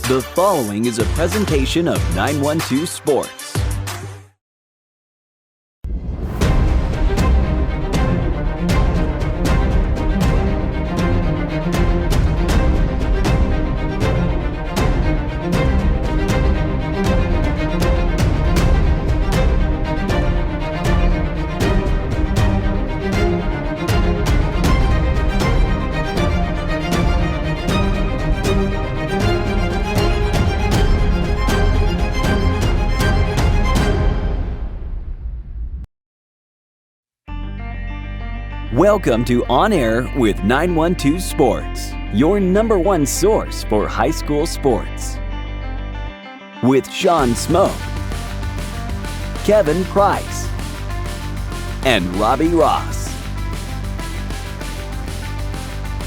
The following is a presentation of 912 Sports. Welcome to On Air with 912 Sports, your number one source for high school sports. With Sean Smoke, Kevin Price, and Robbie Ross.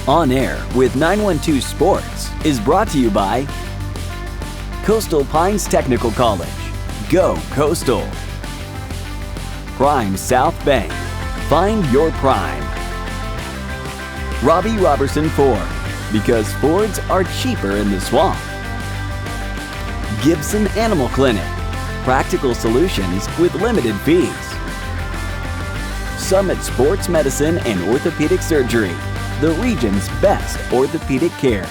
On Air with 912 Sports is brought to you by Coastal Pines Technical College. Go Coastal. Prime South Bank. Find your prime. Robbie Robertson Ford, because Fords are cheaper in the swamp. Gibson Animal Clinic, practical solutions with limited fees. Summit Sports Medicine and Orthopedic Surgery, the region's best orthopedic care.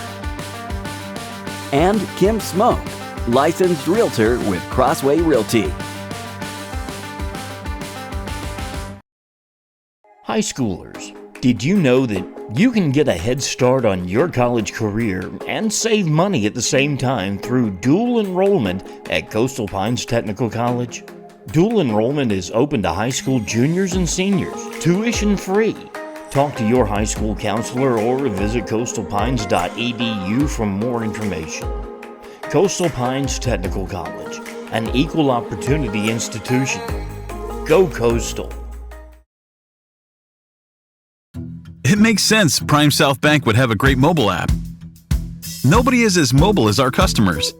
And Kim Smoke, licensed realtor with Crossway Realty. High schoolers, did you know that you can get a head start on your college career and save money at the same time through dual enrollment at Coastal Pines Technical College? Dual enrollment is open to high school juniors and seniors, tuition free. Talk to your high school counselor or visit coastalpines.edu for more information. Coastal Pines Technical College, an equal opportunity institution. Go Coastal. It makes sense Prime South Bank would have a great mobile app. Nobody is as mobile as our customers.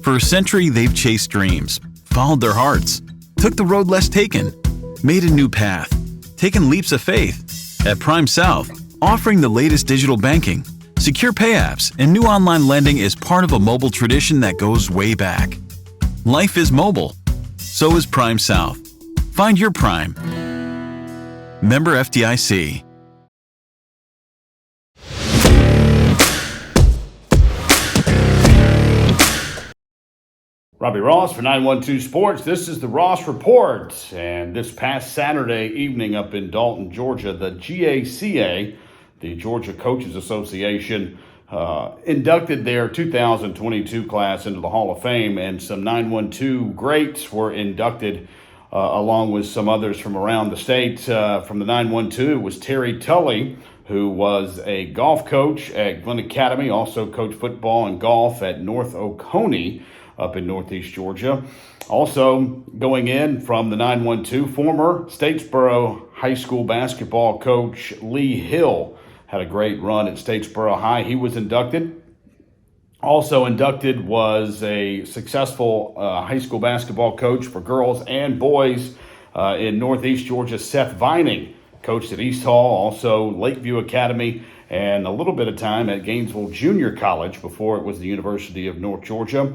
For a century, they've chased dreams, followed their hearts, took the road less taken, made a new path, taken leaps of faith. At Prime South, offering the latest digital banking, secure pay apps, and new online lending is part of a mobile tradition that goes way back. Life is mobile. So is Prime South. Find your Prime. Member FDIC. Robbie Ross for 912 Sports. This is the Ross Report. And this past Saturday evening up in Dalton, Georgia, the GACA, the Georgia Coaches Association, inducted their 2022 class into the Hall of Fame, and some 912 greats were inducted along with some others from around the state. From the 912 was Terry Tully, who was a golf coach at Glen Academy, also coached football and golf at North Oconee, up in Northeast Georgia. Also going in from the 912, former Statesboro High School basketball coach Lee Hill had a great run at Statesboro High. He was inducted. Also inducted was a successful high school basketball coach for girls and boys in Northeast Georgia, Seth Vining, coached at East Hall, also Lakeview Academy, and a little bit of time at Gainesville Junior College before it was the University of North Georgia.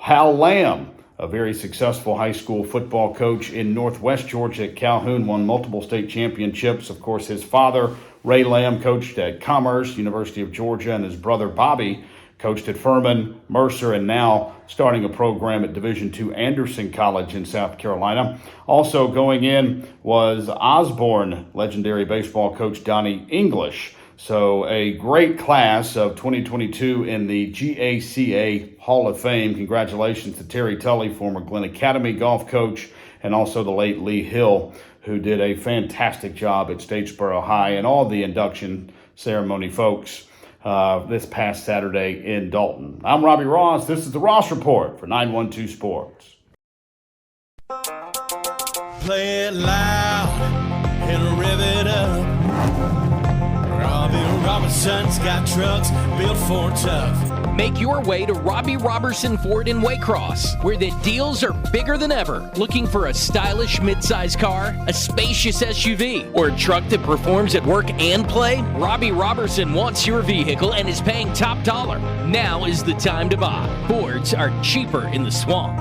Hal Lamb, a very successful high school football coach in Northwest Georgia at Calhoun, won multiple state championships. Of course, his father, Ray Lamb, coached at Commerce, University of Georgia, and his brother, Bobby, coached at Furman, Mercer, and now starting a program at Division II Anderson College in South Carolina. Also going in was Osborne legendary baseball coach Donnie English. So a great class of 2022 in the GACA Hall of Fame. Congratulations to Terry Tully, former Glen Academy golf coach, and also the late Lee Hill, who did a fantastic job at Statesboro High and all the induction ceremony folks this past Saturday in Dalton. I'm Robbie Ross. This is the Ross Report for 912 Sports. Play it loud and rev it up. Robbie Robinson's got trucks built for tough. Make your way to Robbie Robertson Ford in Waycross, where the deals are bigger than ever. Looking for a stylish midsize car, a spacious SUV, or a truck that performs at work and play? Robbie Robertson wants your vehicle and is paying top dollar. Now is the time to buy. Fords are cheaper in the swamp.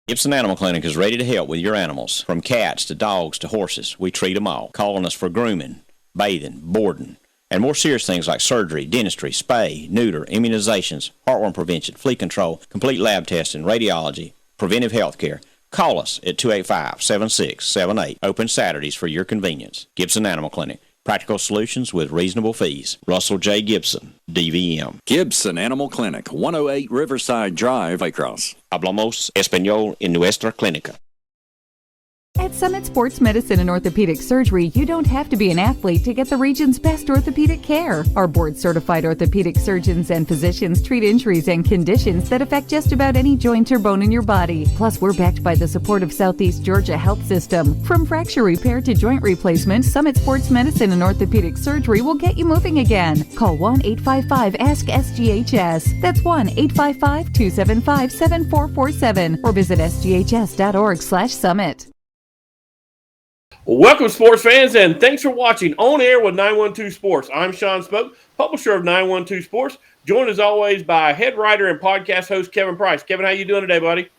Gibson Animal Clinic is ready to help with your animals. From cats to dogs to horses, we treat them all. Call on us for grooming, bathing, boarding, and more serious things like surgery, dentistry, spay, neuter, immunizations, heartworm prevention, flea control, complete lab testing, radiology, preventive health care. Call us at 285-7678. Open Saturdays for your convenience. Gibson Animal Clinic. Practical solutions with reasonable fees. Russell J. Gibson, DVM. Gibson Animal Clinic, 108 Riverside Drive, Waycross. Hablamos español en nuestra clínica. At Summit Sports Medicine and Orthopedic Surgery, you don't have to be an athlete to get the region's best orthopedic care. Our board-certified orthopedic surgeons and physicians treat injuries and conditions that affect just about any joint or bone in your body. Plus, we're backed by the support of Southeast Georgia Health System. From fracture repair to joint replacement, Summit Sports Medicine and Orthopedic Surgery will get you moving again. Call 1-855-ASK-SGHS. That's 1-855-275-7447 or visit sghs.org/summit. Welcome, sports fans, and thanks for watching On Air with 912 Sports. I'm Sean Spoke, publisher of 912 Sports, joined as always by head writer and podcast host Kevin Price. Kevin, how you doing today, buddy?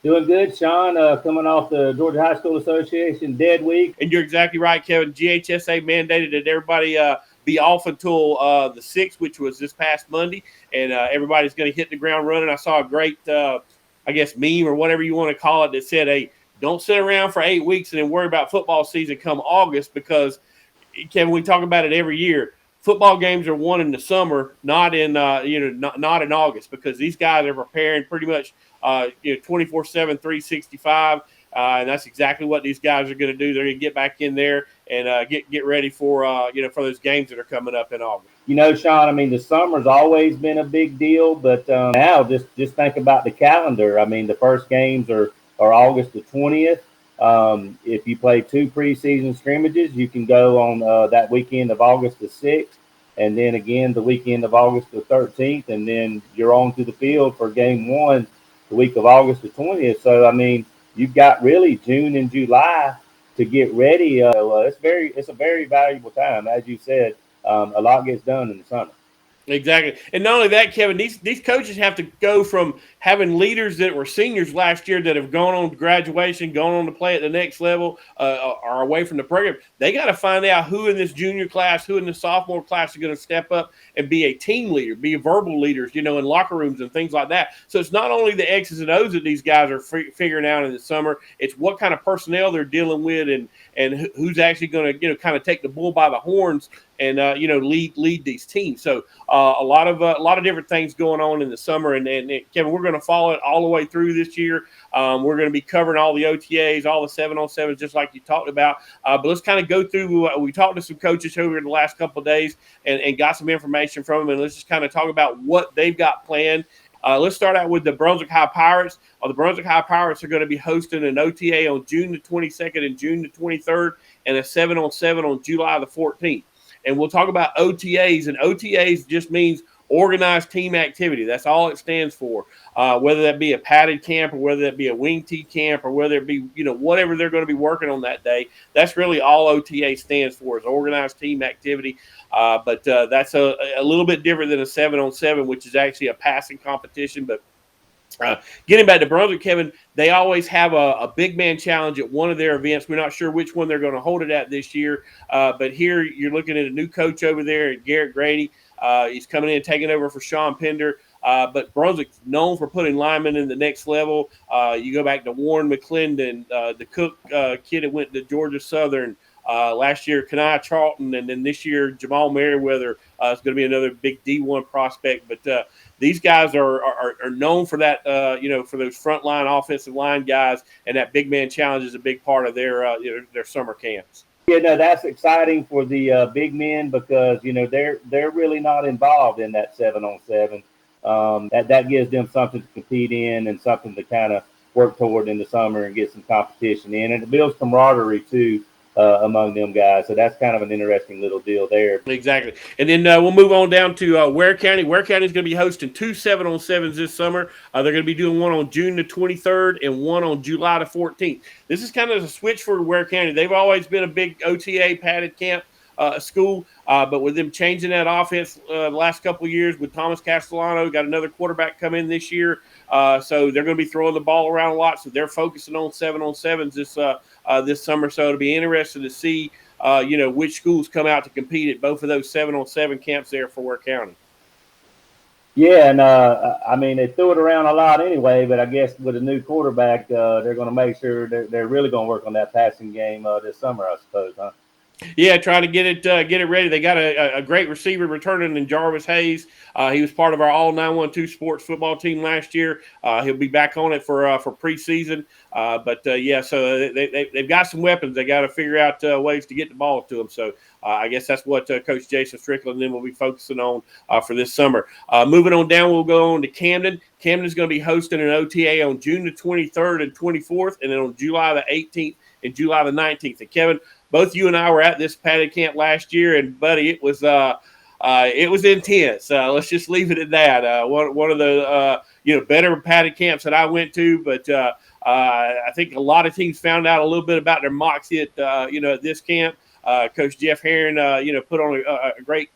Doing good, Sean. Coming off the Georgia High School Association dead week. And you're exactly right, Kevin. GHSA mandated that everybody be off until the 6th, which was this past Monday, and everybody's going to hit the ground running. I saw a great, meme or whatever you want to call it that said, hey, don't sit around for 8 weeks and then worry about football season come August, because, Kevin, we talk about it every year. Football games are won in the summer, not in not in August, because these guys are preparing pretty much 24/7, 365, and that's exactly what these guys are going to do. They're going to get back in there and get ready for for those games that are coming up in August. Sean, I mean, the summer's always been a big deal, but now just think about the calendar. I mean, the first games are August the 20th. If you play 2 preseason scrimmages, you can go on that weekend of August the 6th, and then again the weekend of August the 13th, and then you're on to the field for game 1 the week of August the 20th. So, I mean, you've got really June and July to get ready. It's a very valuable time. As you said, a lot gets done in the summer. Exactly. And not only that, Kevin, these coaches have to go from having leaders that were seniors last year that have gone on to graduation, gone on to play at the next level, are away from the program. They got to find out who in this junior class, who in the sophomore class are going to step up and be a team leader, be verbal leaders, in locker rooms and things like that. So it's not only the X's and O's that these guys are figuring out in the summer. It's what kind of personnel they're dealing with and who's actually going to, kind of take the bull by the horns and lead these teams. So a lot of different things going on in the summer, and Kevin, we're going to follow it all the way through this year. We're going to be covering all the OTAs, all the 7-on-7s, just like you talked about. But let's kind of go through. We talked to some coaches over the last couple of days and got some information from them, and let's just kind of talk about what they've got planned. Let's start out with the Brunswick High Pirates. The Brunswick High Pirates are going to be hosting an OTA on June the 22nd and June the 23rd, and a 7-on-7 on July the 14th. And we'll talk about OTAs, and OTAs just means organized team activity. That's all it stands for. Whether that be a padded camp or whether that be a wing tee camp or whether it be, whatever they're going to be working on that day. That's really all OTA stands for, is organized team activity. But that's a little bit different than a 7-on-7, which is actually a passing competition. But getting back to Brunswick, Kevin, they always have a big man challenge at one of their events. We're not sure which one they're going to hold it at this year. But here you're looking at a new coach over there, Garrett Grady. He's coming in and taking over for Sean Pender. But Brunswick's known for putting linemen in the next level. You go back to Warren McClendon, the Cook kid that went to Georgia Southern. Last year, Kenai Charlton, and then this year, Jamal Merriweather is going to be another big D1 prospect. But these guys are known for that, for those frontline offensive line guys, and that big man challenge is a big part of their summer camps. Yeah, no, that's exciting for the big men because they're really not involved in that 7-on-7. That gives them something to compete in and something to kind of work toward in the summer and get some competition in, and it builds camaraderie too. among them guys. So that's kind of an interesting little deal there. Exactly. And then we'll move on down to Ware County. Ware County is going to be hosting 2 7-on-7s this summer. They're going to be doing one on June the 23rd and one on July the 14th. This is kind of a switch for Ware County. They've always been a big OTA padded camp school, but with them changing that offense the last couple of years with Thomas Castellano, got another quarterback come in this year. So they're going to be throwing the ball around a lot. So they're focusing on 7-on-7s this summer. So it'll be interesting to see which schools come out to compete at both of those 7-on-7 camps there for Ware County. Yeah, and I mean, they threw it around a lot anyway, but I guess with a new quarterback, they're going to make sure they're really going to work on that passing game this summer, I suppose, huh? Yeah, trying to get it ready. They got a great receiver returning in Jarvis Hayes. He was part of our all 912 sports football team last year. He'll be back on it for preseason. So they've got some weapons. They got to figure out ways to get the ball to them. So I guess that's what Coach Jason Strickland and them will be focusing on for this summer. Moving on down, we'll go on to Camden. Camden's going to be hosting an OTA on June the 23rd and 24th, and then on July the 18th and July the 19th. And Kevin, both you and I were at this padded camp last year, and buddy, it was intense. Let's just leave it at that. One of the better padded camps that I went to, but I think a lot of teams found out a little bit about their moxie at this camp. Coach Jeff Herron, put on a great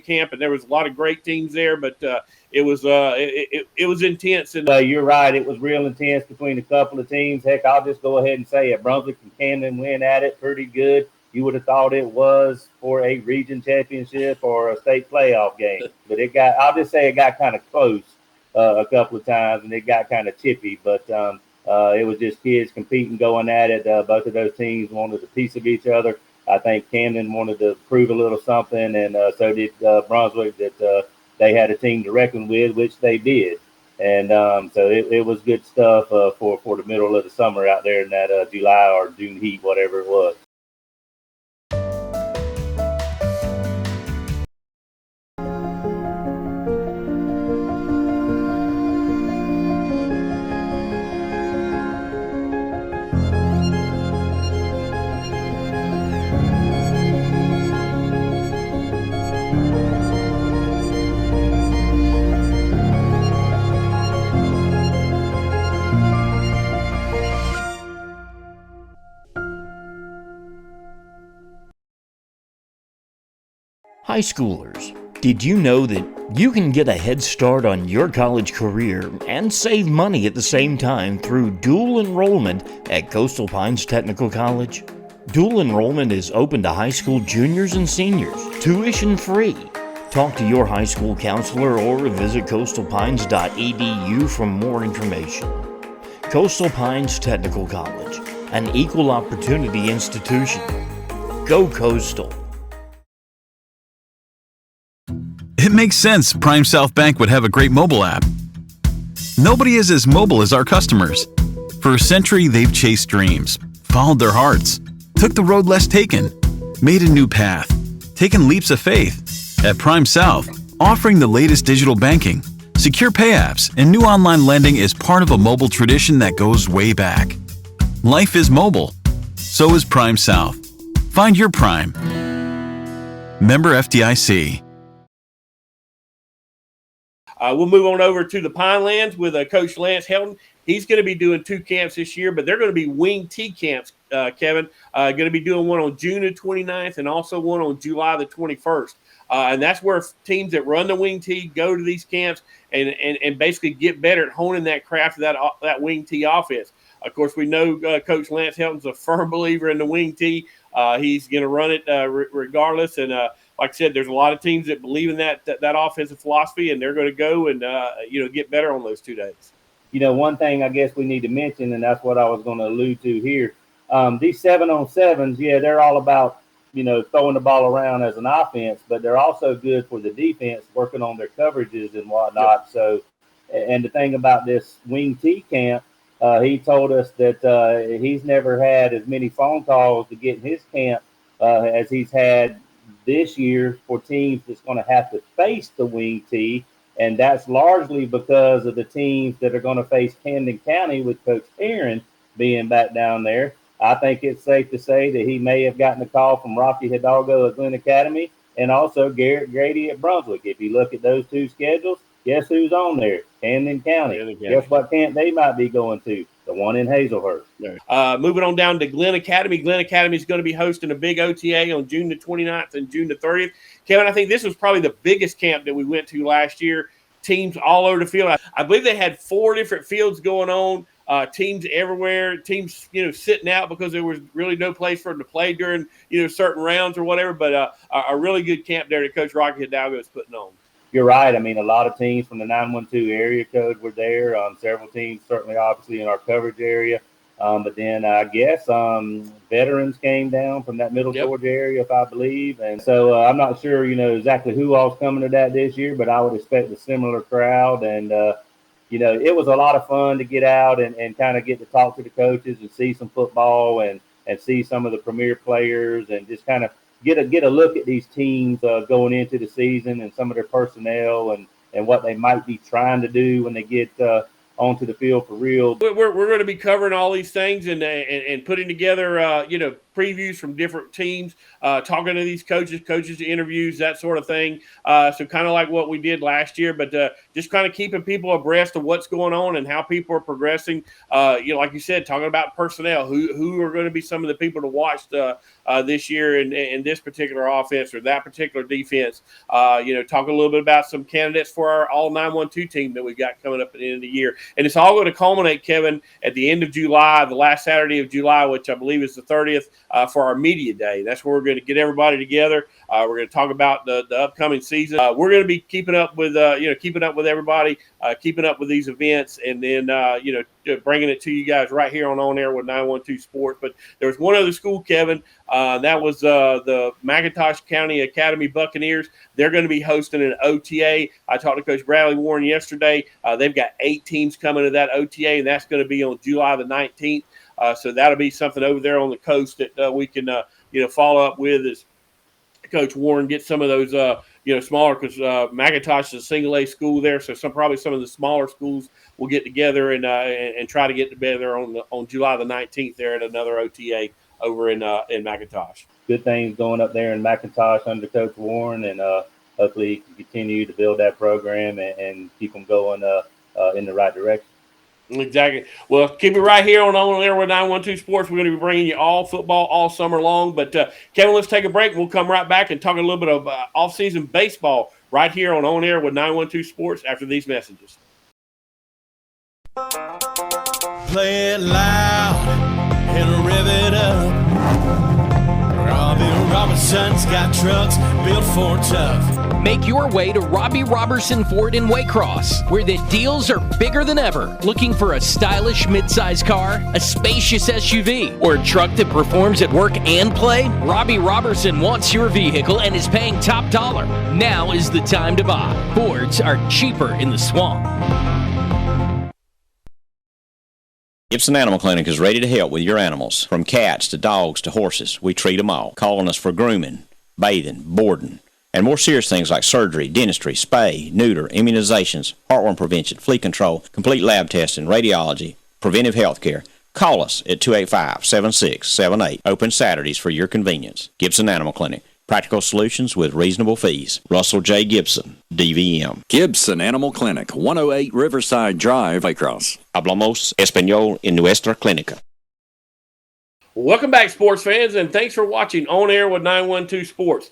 camp, and there was a lot of great teams there, but it was intense. And you're right, it was real intense between a couple of teams. Heck, I'll just go ahead and say it. Brunswick and Camden went at it pretty good. You would have thought it was for a region championship or a state playoff game, but it got kind of close a couple of times, and it got kind of chippy. But it was just kids competing, going at it. Both of those teams wanted a piece of each other. I think Camden wanted to prove a little something, and so did Brunswick, that they had a team to reckon with, which they did. And so it was good stuff for the middle of the summer out there in that July or June heat, whatever it was. High schoolers, did you know that you can get a head start on your college career and save money at the same time through dual enrollment at Coastal Pines Technical College? Dual enrollment is open to high school juniors and seniors, tuition free. Talk to your high school counselor or visit coastalpines.edu for more information. Coastal Pines Technical College, an equal opportunity institution. Go Coastal. It makes sense Prime South Bank would have a great mobile app. Nobody is as mobile as our customers. For a century, they've chased dreams, followed their hearts, took the road less taken, made a new path, taken leaps of faith. At Prime South, offering the latest digital banking, secure pay apps, and new online lending is part of a mobile tradition that goes way back. Life is mobile. So is Prime South. Find your Prime. Member FDIC. We'll move on over to the Pinelands with Coach Lance Helton. He's going to be doing 2 camps this year, but they're going to be wing T camps, Kevin. Going to be doing one on June the 29th and also one on July the 21st. And that's where teams that run the wing T go to these camps and basically get better at honing that craft of that wing T offense. Of course, we know Coach Lance Helton's a firm believer in the wing T. He's going to run it regardless. And like I said, there's a lot of teams that believe in that offensive philosophy, and they're going to go and get better on those 2 days. One thing I guess we need to mention, and that's what I was going to allude to here. These 7-on-7s, they're all about throwing the ball around as an offense, but they're also good for the defense, working on their coverages and whatnot. Yep. So, and the thing about this wing T camp, he told us that he's never had as many phone calls to get in his camp as he's had this year for teams that's going to have to face the wing T. And that's largely because of the teams that are going to face Camden County with Coach Aaron being back down there. I think it's safe to say that he may have gotten a call from Rocky Hidalgo at Glen Academy and also Garrett Grady at Brunswick. If you look at those two schedules, guess who's on there? Camden County. Guess what camp they might be going to? The one in Hazelhurst. Moving on down to Glen Academy. Glen Academy is going to be hosting a big OTA on June the 29th and June the 30th. Kevin, I think this was probably the biggest camp that we went to last year. Teams all over the field. I believe they had 4 different fields going on. Teams everywhere, teams, sitting out because there was really no place for them to play during, certain rounds or whatever. But a really good camp there that Coach Rocky Hidalgo is putting on. You're right. I mean, a lot of teams from the 912 area code were there. Several teams, certainly, obviously, in our coverage area. But then I guess veterans came down from that Middle Georgia area, if I believe. And so I'm not sure, exactly who all's coming to that this year, but I would expect a similar crowd. And, it was a lot of fun to get out and kind of get to talk to the coaches and see some football and see some of the premier players and just kind of get a look at these teams going into the season and some of their personnel and what they might be trying to do when they get onto the field for real. We're going to be covering all these things and putting together, previews from different teams, talking to these coaches interviews, that sort of thing. So kind of like what we did last year, but just kind of keeping people abreast of what's going on and how people are progressing. Like you said, talking about personnel, who are going to be some of the people to watch this year in this particular offense or that particular defense. Talk a little bit about some candidates for our all 912 team that we've got coming up at the end of the year. And it's all going to culminate, Kevin, at the end of July, the last Saturday of July, which I believe is the 30th, for our media day. That's where we're going to get everybody together. We're going to talk about the upcoming season. We're going to be keeping up with everybody, keeping up with these events, and then bringing it to you guys right here on air with 912 Sports. But there was one other school, Kevin. That was the McIntosh County Academy Buccaneers. They're going to be hosting an OTA. I talked to Coach Bradley Warren yesterday. They've got 8 teams coming to that OTA, and that's going to be on July the 19th. So that'll be something over there on the coast that we can, follow up with as Coach Warren gets some of those, smaller, because McIntosh is a single A school there. So probably some of the smaller schools will get together and try to get together on July the 19th there at another OTA over in McIntosh. Good things going up there in McIntosh under Coach Warren, and hopefully he can continue to build that program and keep them going in the right direction. Exactly. Well, keep it right here on air with 912 Sports. We're going to be bringing you all football all summer long. But, Kevin, let's take a break. We'll come right back and talk a little bit of off-season baseball right here on air with 912 Sports after these messages. Play it loud and rev it up. Robbie Robertson's got trucks built for tough. Make your way to Robbie Robertson Ford in Waycross, where the deals are bigger than ever. Looking for a stylish midsize car, a spacious SUV, or a truck that performs at work and play? Robbie Robertson wants your vehicle and is paying top dollar. Now is the time to buy. Fords are cheaper in the swamp. Gibson Animal Clinic is ready to help with your animals. From cats to dogs to horses, we treat them all. Calling us for grooming, bathing, boarding, and more serious things like surgery, dentistry, spay, neuter, immunizations, heartworm prevention, flea control, complete lab testing, radiology, preventive health care. Call us at 285-7678. Open Saturdays for your convenience. Gibson Animal Clinic. Practical solutions with reasonable fees. Russell J. Gibson, DVM. Gibson Animal Clinic, 108 Riverside Drive, Waycross. Hablamos español en nuestra clínica. Welcome back, sports fans, and thanks for watching On Air with 912 Sports.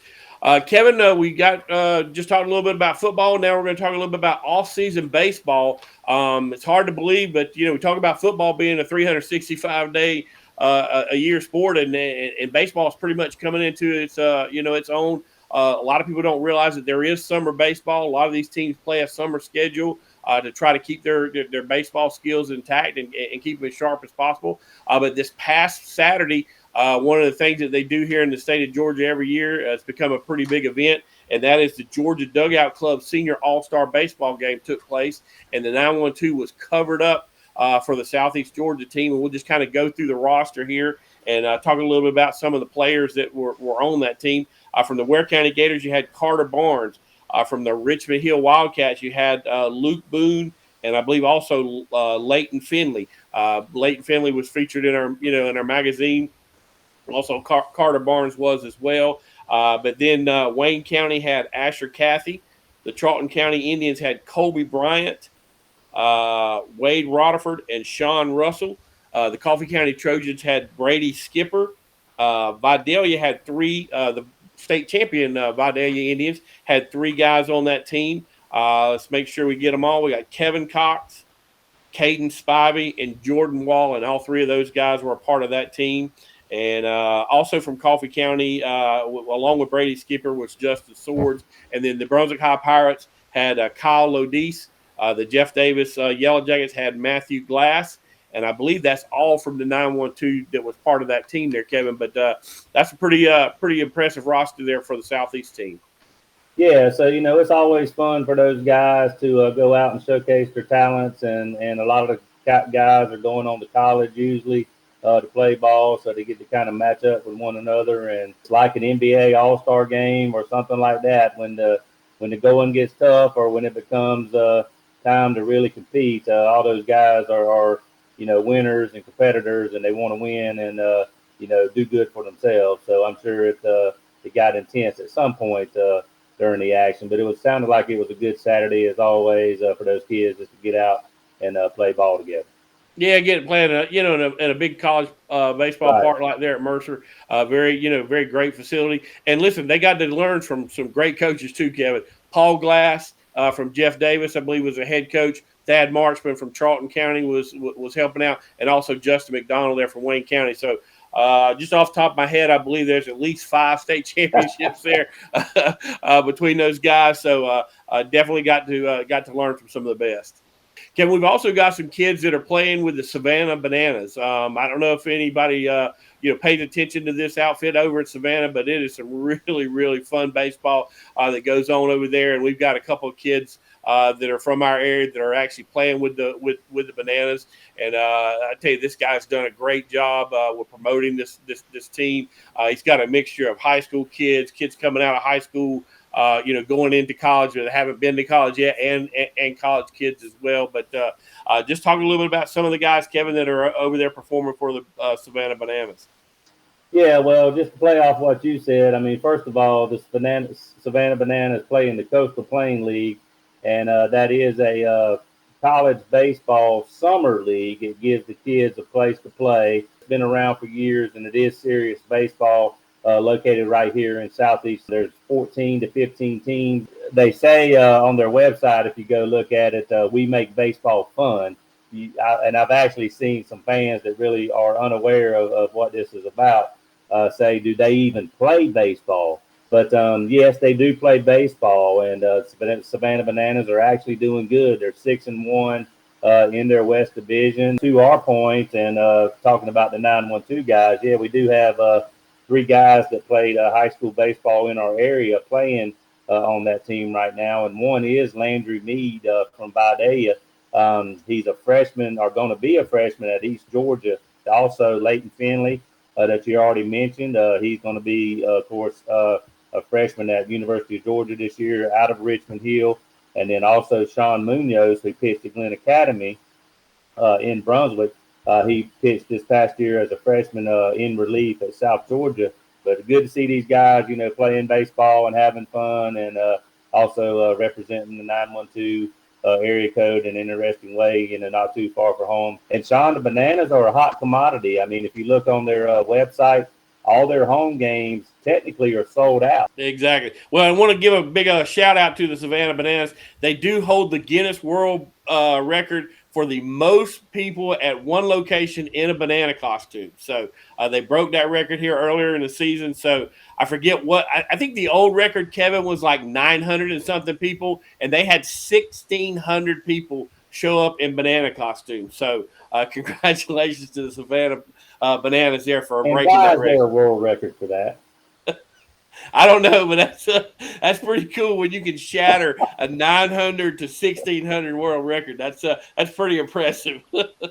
Kevin, we got just talked a little bit about football. Now we're going to talk a little bit about off-season baseball. It's hard to believe, but we talk about football being a 365-day a year sport, and baseball is pretty much coming into its its own. A lot of people don't realize that there is summer baseball. A lot of these teams play a summer schedule to try to keep their baseball skills intact and keep them as sharp as possible. But this past Saturday, one of the things that they do here in the state of Georgia every year, it's become a pretty big event, and that is the Georgia Dugout Club Senior All-Star Baseball game took place, and the 912 was covered up for the Southeast Georgia team. And we'll just kind of go through the roster here and talk a little bit about some of the players that were on that team. From the Ware County Gators, you had Carter Barnes. From the Richmond Hill Wildcats, you had Luke Boone and I believe also Leighton Finley. Leighton Finley was featured in our magazine. Also, Carter Barnes was as well. But then Wayne County had Asher Cathy. The Charlton County Indians had Colby Bryant, Wade Rutherford, and Sean Russell. The Coffee County Trojans had Brady Skipper. Vidalia had three. The state champion Vidalia Indians had three guys on that team. Let's make sure we get them all. We got Kevin Cox, Caden Spivey, and Jordan Wall, and all three of those guys were a part of that team. And also from Coffee County, along with Brady Skipper, was Justin Swords. And then the Brunswick High Pirates had Kyle Lodise. The Jeff Davis Yellow Jackets had Matthew Glass. And I believe that's all from the 912 that was part of that team there, Kevin. But that's a pretty impressive roster there for the Southeast team. Yeah, so, it's always fun for those guys to go out and showcase their talents. And a lot of the guys are going on to college usually to play ball, so they get to kind of match up with one another. And it's like an NBA All-Star game or something like that. When the going gets tough or when it becomes time to really compete, all those guys are winners and competitors, and they want to win and do good for themselves. So I'm sure it got intense at some point during the action, but it sounded like it was a good Saturday as always for those kids just to get out and play ball together. Yeah, playing in a big college baseball park like there at Mercer. Very great facility. And listen, they got to learn from some great coaches too, Kevin. Paul Glass from Jeff Davis, I believe, was a head coach. Thad Marchman from Charlton County was helping out, and also Justin McDonald there from Wayne County. So just off the top of my head, I believe there's at least 5 state championships there between those guys. So definitely got to learn from some of the best. Kevin, we've also got some kids that are playing with the Savannah Bananas. I don't know if anybody pays attention to this outfit over at Savannah, but it is some really, really fun baseball that goes on over there. And we've got a couple of kids that are from our area that are actually playing with the Bananas. And I tell you, this guy's done a great job with promoting this team. He's got a mixture of high school kids coming out of high school, going into college that haven't been to college yet, and college kids as well. But just talking a little bit about some of the guys, Kevin, that are over there performing for the Savannah Bananas. Yeah, well, just to play off what you said, I mean, first of all, the Savannah Bananas play in the Coastal Plain League, and that is a college baseball summer league. It gives the kids a place to play. It's been around for years, and it is serious baseball. Located right here in Southeast. There's 14 to 15 teams. They say on their website, if you go look at it, we make baseball fun. And I've actually seen some fans that really are unaware of what this is about say, do they even play baseball? But yes, they do play baseball, and Savannah Bananas are actually doing good. They're 6-1 in their West Division. To our point, and talking about the 912 guys, yeah, we do have 3 guys that played high school baseball in our area playing on that team right now. And one is Landry Mead from Vidalia. He's a freshman, or going to be a freshman at East Georgia. Also, Leighton Finley, that you already mentioned. He's going to be, of course, a freshman at University of Georgia this year out of Richmond Hill. And then also Sean Munoz, who pitched at Glenn Academy in Brunswick. He pitched this past year as a freshman in relief at South Georgia. But good to see these guys, playing baseball and having fun, and also representing the 912 area code in an interesting way, not too far from home. And Sean, the Bananas are a hot commodity. I mean, if you look on their website, all their home games technically are sold out. Exactly. Well, I want to give a big shout out to the Savannah Bananas. They do hold the Guinness World Record for the most people at one location in a banana costume. So they broke that record here earlier in the season. So I forget what, I think the old record, Kevin, was like 900 and something people, and they had 1,600 people show up in banana costumes. So congratulations to the Savannah Bananas there for breaking that record. Why is there a world record for that? I don't know, but that's pretty cool when you can shatter a 900 to 1,600 world record. That's pretty impressive.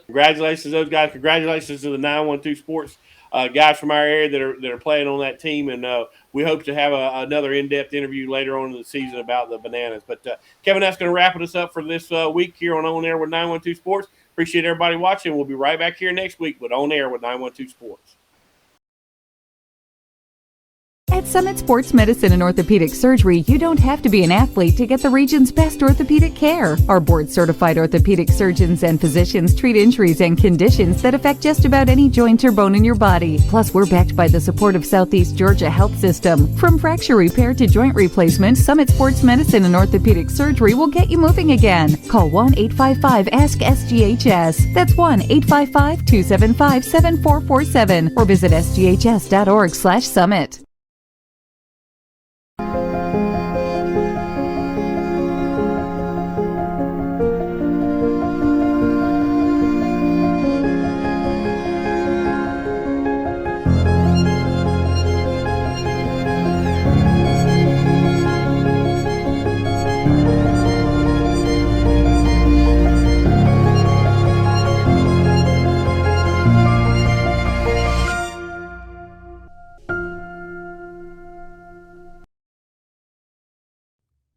Congratulations to those guys. Congratulations to the 912 Sports guys from our area that are playing on that team, and we hope to have another in-depth interview later on in the season about the Bananas. But Kevin, that's going to wrap us up for this week here on Air with 912 Sports. Appreciate everybody watching. We'll be right back here next week with On Air with 912 Sports. At Summit Sports Medicine and Orthopedic Surgery, you don't have to be an athlete to get the region's best orthopedic care. Our board-certified orthopedic surgeons and physicians treat injuries and conditions that affect just about any joint or bone in your body. Plus, we're backed by the support of Southeast Georgia Health System. From fracture repair to joint replacement, Summit Sports Medicine and Orthopedic Surgery will get you moving again. Call 1-855-ASK-SGHS. That's 1-855-275-7447 or visit sghs.org/summit.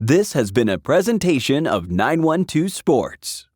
This has been a presentation of 912 Sports.